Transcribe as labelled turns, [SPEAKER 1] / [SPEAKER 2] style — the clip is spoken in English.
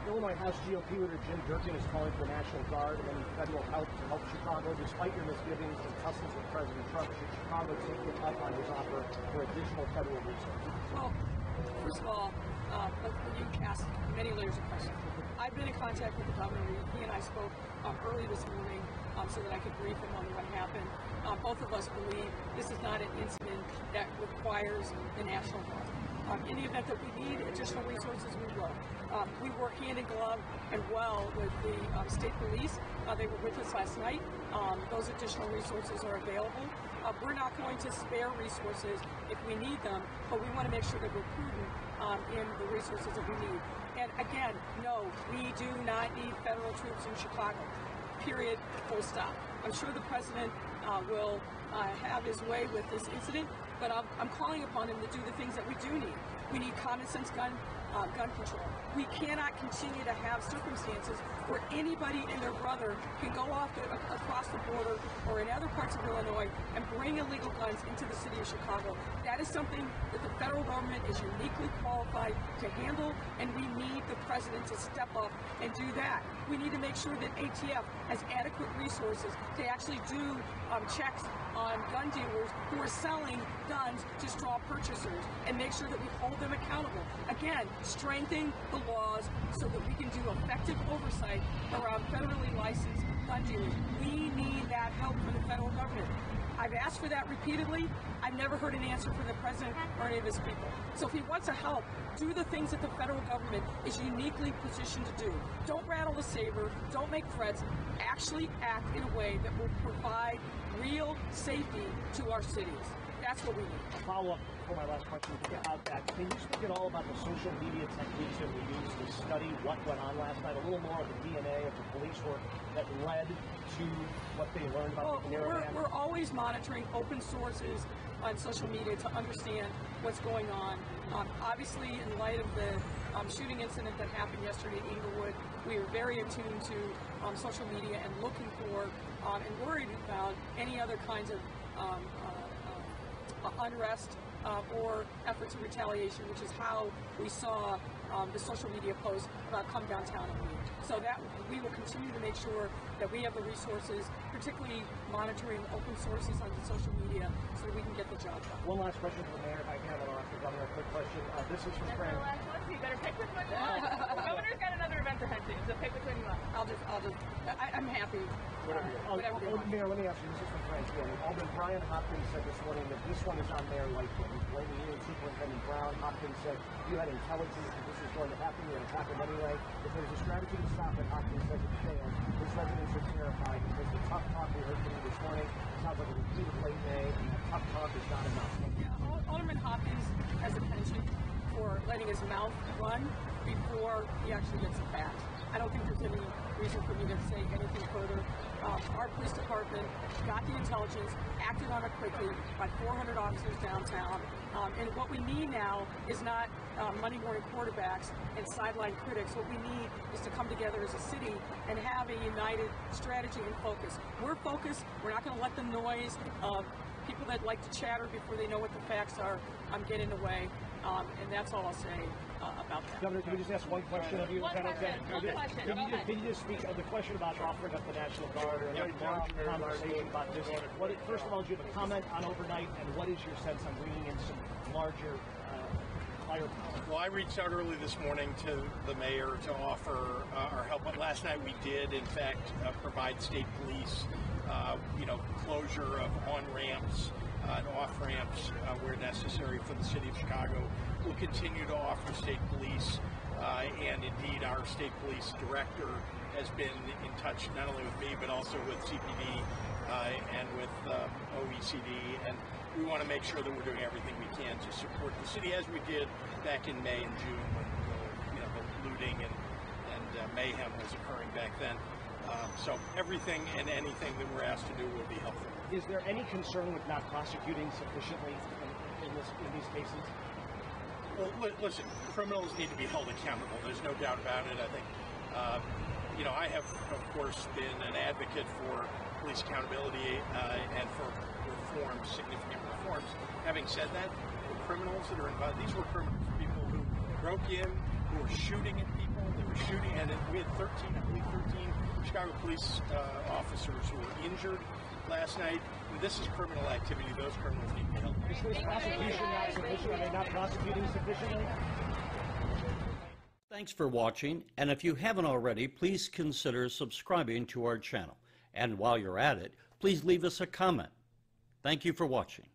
[SPEAKER 1] Illinois House GOP leader Jim Durkin is calling for the National Guard and any federal help to help Chicago. Despite your misgivings and tussles with President Trump, should Chicago take it up on his offer for additional federal resources?
[SPEAKER 2] Well, first of all, you asked many layers of questions. I've been in contact with the governor. He and I spoke early this morning so that I could brief him on what happened. Both of us believe this is not an incident that requires the National Guard. In the event that we need additional resources, we will. We work hand in glove and well with the state police. They were with us last night. Those additional resources are available. We're not going to spare resources if we need them, but we want to make sure that we're prudent in the resources that we need. And again, no, we do not need federal troops in Chicago. Period. Full stop. I'm sure the president will have his way with this incident, but I'm calling upon him to do the things that we do need. We need common sense gun control. We cannot continue to have circumstances where anybody and their brother can go off across the border or in other parts of Illinois and bring illegal guns into the city of Chicago. That is something that the federal government is uniquely qualified to handle, and we need the president to step up and do that. We need to make sure that ATF has adequate resources to actually do checks on gun dealers who are selling guns to straw purchasers and make sure that we hold them accountable. Again, strengthen the laws so that we can do effective oversight around federally licensed gun dealers. We need that help from the federal government. I've asked for that repeatedly. I've never heard an answer from the president or any of his people. So if he wants to help, do the things that the federal government is uniquely positioned to do. Don't rattle the saber. Don't make threats. Actually act in a way that will provide real safety to our cities. That's what we need.
[SPEAKER 1] A follow-up for my last question about that. Can you speak at all about the social media techniques that we used to study what went on last night? A little more of the DNA of the police work that led to what they learned about the caravan?
[SPEAKER 2] We're always monitoring open sources on social media to understand what's going on. Obviously, in light of the shooting incident that happened yesterday in Inglewood, we are very attuned to social media and looking for and worried about any other kinds of unrest or efforts of retaliation, which is how we saw the social media post about come downtown and leave. So that we will continue to make sure that we have the resources, particularly monitoring open sources on social media, so that we can get the job done.
[SPEAKER 1] One last question for the mayor, if I can, and I'll ask the governor a quick question. This is from Fran.
[SPEAKER 3] You better pick which one you want. The governor's got another event to head to, so pick which one you want.
[SPEAKER 2] I'm happy.
[SPEAKER 1] Whatever you want. Mayor, let me ask you, this is from Frank. Alderman Brian Hopkins said this morning that this one is on Mayor Lightfoot. He's blaming you and Superintendent Brown. Hopkins said you had intelligence that this was going to happen, and it happened anyway. If there's a strategy to stop it, Hopkins says it failed. His residents are terrified because the tough talk we heard from you this morning sounds like a repeated late May, and that tough talk is not enough.
[SPEAKER 2] Yeah, Alderman Hopkins has a penchant for letting his mouth run before he actually gets the facts. I don't think there's any reason for me to say anything further. Our police department got the intelligence, acted on it quickly, by 400 officers downtown. And what we need now is not money-warning quarterbacks and sideline critics. What we need is to come together as a city and have a united strategy and focus. We're focused. We're not going to let the noise of people that like to chatter before they know what the facts are get in the way. And that's all I'll say about that.
[SPEAKER 1] Governor, can we just ask one question of you?
[SPEAKER 3] One question.
[SPEAKER 1] Can you just speak on the question about offering up the National Guard or any larger conversation about this? First of all, do you have a comment on overnight, and what is your sense on bringing in some larger firepower?
[SPEAKER 4] Well, I reached out early this morning to the mayor to offer our help. But last night we did, in fact, provide state police, closure of on-ramps and off-ramps where necessary for the city of Chicago. We'll continue to offer state police, and indeed our state police director has been in touch not only with me but also with CPD and with OECD, and we want to make sure that we're doing everything we can to support the city as we did back in May and June when the looting and mayhem was occurring back then. So everything and anything that we're asked to do will be helpful.
[SPEAKER 1] Is there any concern with not prosecuting sufficiently in these cases?
[SPEAKER 4] Well, listen, criminals need to be held accountable. There's no doubt about it. I think, I have, of course, been an advocate for police accountability and for reforms, significant reforms. Having said that, the criminals that are involved, these were criminals, people who broke in, who were shooting at people. They were shooting, and we had 13, I believe 13 Chicago police officers who were injured last night. This is criminal activity. Those criminals need to be held.
[SPEAKER 1] Is this prosecution not sufficient? Are they not prosecuting sufficiently?
[SPEAKER 5] Thanks for watching, and if you haven't already, please consider subscribing to our channel. And while you're at it, please leave us a comment. Thank you for watching.